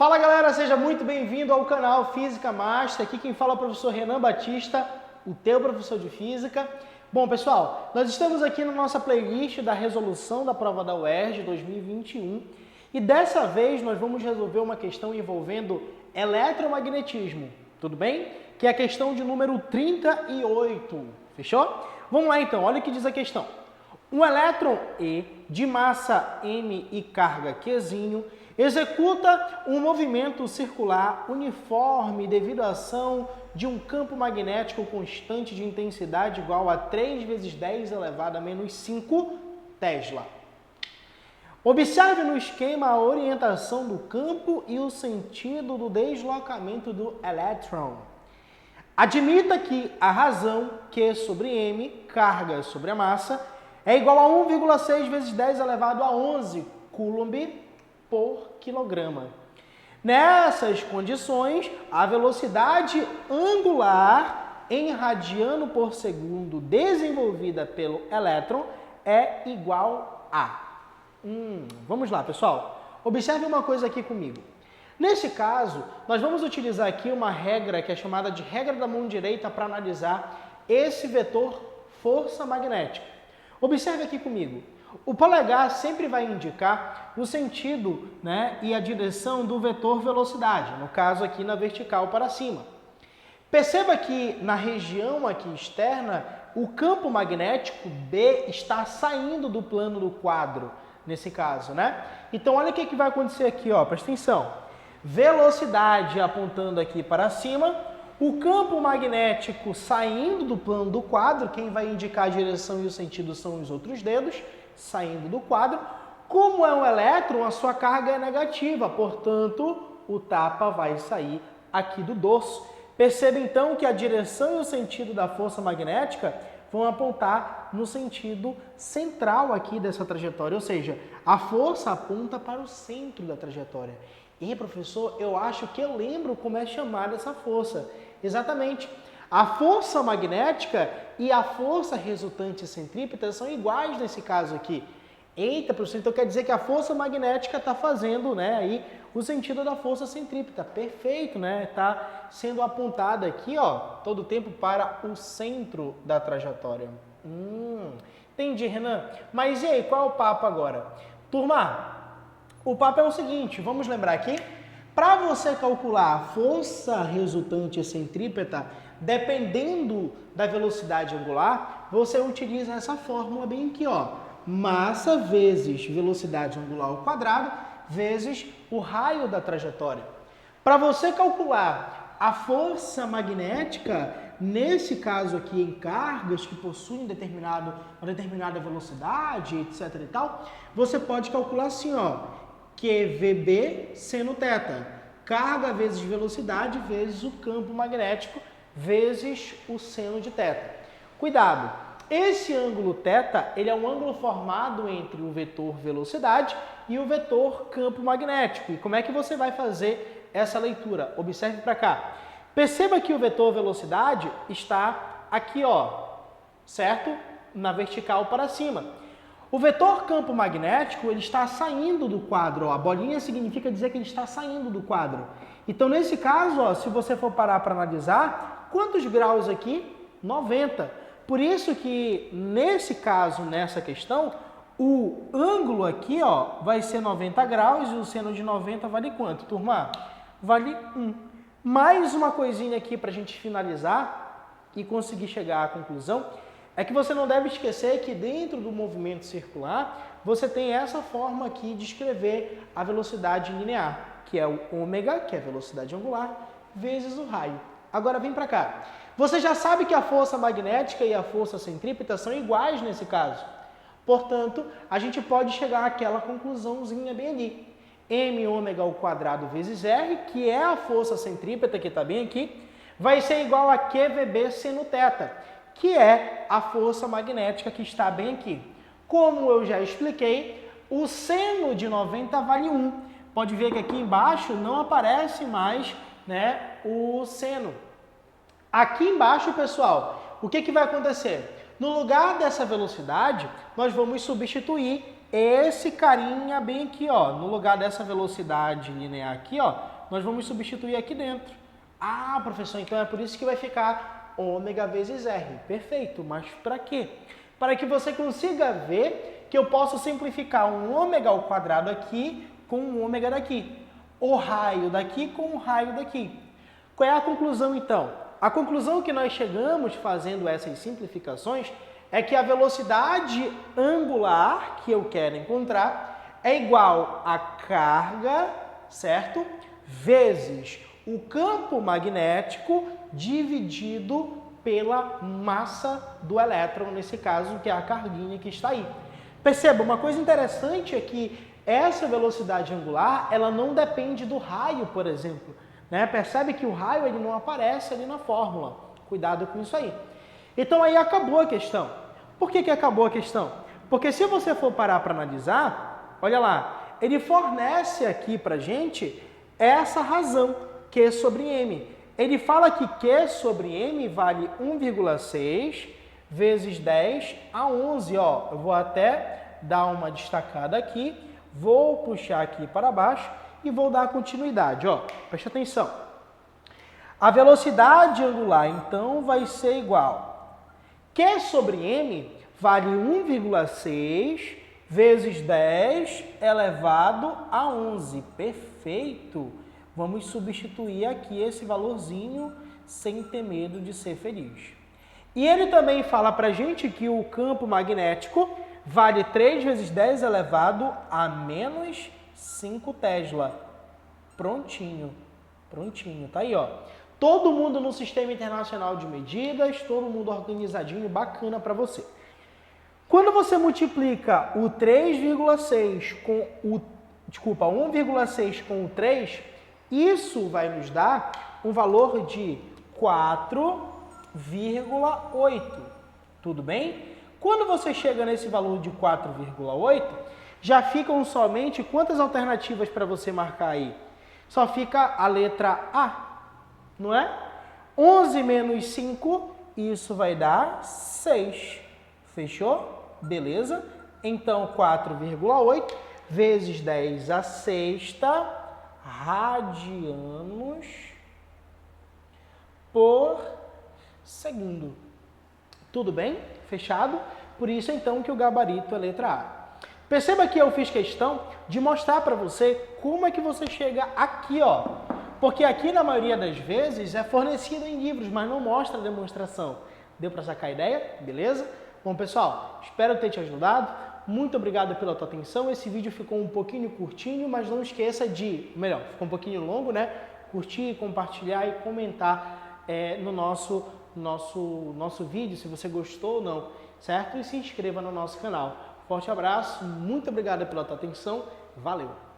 Fala galera, seja muito bem-vindo ao canal Física Master. Aqui quem fala é o professor Renan Batista, o teu professor de Física. Bom pessoal, nós estamos aqui na nossa playlist da resolução da prova da UERJ 2021 e dessa vez nós vamos resolver uma questão envolvendo eletromagnetismo, tudo bem? Que é a questão de número 38, fechou? Vamos lá então, olha o que diz a questão. Um elétron E de massa m e carga Qzinho executa um movimento circular uniforme devido à ação de um campo magnético constante de intensidade igual a 3 vezes 10 elevado a menos 5 Tesla. Observe no esquema a orientação do campo e o sentido do deslocamento do elétron. Admita que a razão Q sobre m, carga sobre a massa, é igual a 1,6 vezes 10 elevado a 11 Coulomb por quilograma. Nessas condições, a velocidade angular em radiano por segundo desenvolvida pelo elétron é igual a... Vamos lá, pessoal. Observe uma coisa aqui comigo. Nesse caso, nós vamos utilizar aqui uma regra que é chamada de regra da mão direita para analisar esse vetor força magnética. Observe aqui comigo. O polegar sempre vai indicar o sentido, e a direção do vetor velocidade, no caso aqui na vertical para cima. Perceba que na região aqui externa, o campo magnético B está saindo do plano do quadro, nesse caso, Então, olha o que vai acontecer aqui, ó, presta atenção. Velocidade apontando aqui para cima, o campo magnético saindo do plano do quadro, quem vai indicar a direção e o sentido são os outros dedos, saindo do quadro. Como é um elétron, a sua carga é negativa, portanto, o tapa vai sair aqui do dorso. Perceba então que a direção e o sentido da força magnética vão apontar no sentido central aqui dessa trajetória, ou seja, a força aponta para o centro da trajetória. E professor, eu acho que eu lembro como é chamada essa força. Exatamente. A força magnética e a força resultante centrípeta são iguais nesse caso aqui. Eita, professor, então quer dizer que a força magnética está fazendo, aí o sentido da força centrípeta. Perfeito, Está sendo apontada aqui, ó, todo o tempo para o centro da trajetória. Entendi, Renan. Mas e aí, qual é o papo agora? Turma, o papo é o seguinte, vamos lembrar aqui. Para você calcular a força resultante centrípeta, dependendo da velocidade angular, você utiliza essa fórmula bem aqui, ó. Massa vezes velocidade angular ao quadrado vezes o raio da trajetória. Para você calcular a força magnética, nesse caso aqui em cargas que possuem uma determinada velocidade, etc e tal, você pode calcular assim, ó, QVB seno θ, carga vezes velocidade vezes o campo magnético vezes o seno de θ. Cuidado, esse ângulo θ, ele é um ângulo formado entre o vetor velocidade e o vetor campo magnético. E como é que você vai fazer essa leitura? Observe para cá. Perceba que o vetor velocidade está aqui, ó, certo? Na vertical para cima. O vetor campo magnético, ele está saindo do quadro, ó. A bolinha significa dizer que ele está saindo do quadro. Então, nesse caso, ó, se você for parar para analisar, quantos graus aqui? 90. Por isso que, nesse caso, nessa questão, o ângulo aqui, ó, vai ser 90 graus e o seno de 90 vale quanto, turma? Vale 1. Mais uma coisinha aqui para a gente finalizar e conseguir chegar à conclusão. É que você não deve esquecer que dentro do movimento circular, você tem essa forma aqui de escrever a velocidade linear, que é o ômega, que é a velocidade angular, vezes o raio. Agora vem para cá. Você já sabe que a força magnética e a força centrípeta são iguais nesse caso. Portanto, a gente pode chegar àquela conclusãozinha bem ali. M ômega ao quadrado vezes R, que é a força centrípeta, que está bem aqui, vai ser igual a QVB seno θ, que é a força magnética que está bem aqui. Como eu já expliquei, o seno de 90 vale 1. Pode ver que aqui embaixo não aparece mais o seno. Aqui embaixo, pessoal, o que vai acontecer? No lugar dessa velocidade, nós vamos substituir esse carinha bem aqui, ó, no lugar dessa velocidade linear aqui, ó, nós vamos substituir aqui dentro. Ah, professor, então é por isso que vai ficar ômega vezes R. Perfeito, mas para quê? Para que você consiga ver que eu posso simplificar um ômega ao quadrado aqui com um ômega daqui. O raio daqui com o raio daqui. Qual é a conclusão, então? A conclusão que nós chegamos fazendo essas simplificações é que a velocidade angular que eu quero encontrar é igual a carga, certo? Vezes o campo magnético dividido pela massa do elétron, nesse caso, que é a carguinha que está aí. Perceba, uma coisa interessante é que essa velocidade angular, ela não depende do raio, por exemplo. Né? Percebe que o raio ele não aparece ali na fórmula. Cuidado com isso aí. Então aí acabou a questão. Por que acabou a questão? Porque se você for parar para analisar, olha lá, ele fornece aqui para gente essa razão, Q sobre M. Ele fala que Q sobre M vale 1,6 vezes 10 a 11. Ó, eu vou até dar uma destacada aqui, vou puxar aqui para baixo e vou dar continuidade. Ó, preste atenção. A velocidade angular, então, vai ser igual. Q sobre M vale 1,6 vezes 10 elevado a 11. Perfeito! Vamos substituir aqui esse valorzinho sem ter medo de ser feliz. E ele também fala para a gente que o campo magnético vale 3 vezes 10 elevado a menos 5 Tesla. Prontinho, prontinho, tá aí, ó. Todo mundo no Sistema Internacional de Medidas, todo mundo organizadinho, bacana para você. Quando você multiplica o 3,6 com o, 1,6 com o 3, isso vai nos dar um valor de 4,8. Tudo bem? Quando você chega nesse valor de 4,8, já ficam somente quantas alternativas para você marcar aí? Só fica a letra A, não é? 11 menos 5, isso vai dar 6. Fechou? Beleza? Então, 4,8 vezes 10 a sexta radianos por segundo. Tudo bem? Fechado? Por isso, então, que o gabarito é letra A. Perceba que eu fiz questão de mostrar para você como é que você chega aqui, ó. Porque aqui, na maioria das vezes, é fornecido em livros, mas não mostra a demonstração. Deu para sacar a ideia? Beleza? Bom, pessoal, espero ter te ajudado. Muito obrigado pela tua atenção. Esse vídeo ficou um pouquinho curtinho, mas não esqueça de, melhor, ficou um pouquinho longo, né? Curtir, compartilhar e comentar no nosso vídeo, se você gostou ou não, certo? E se inscreva no nosso canal. Forte abraço, muito obrigado pela tua atenção, valeu!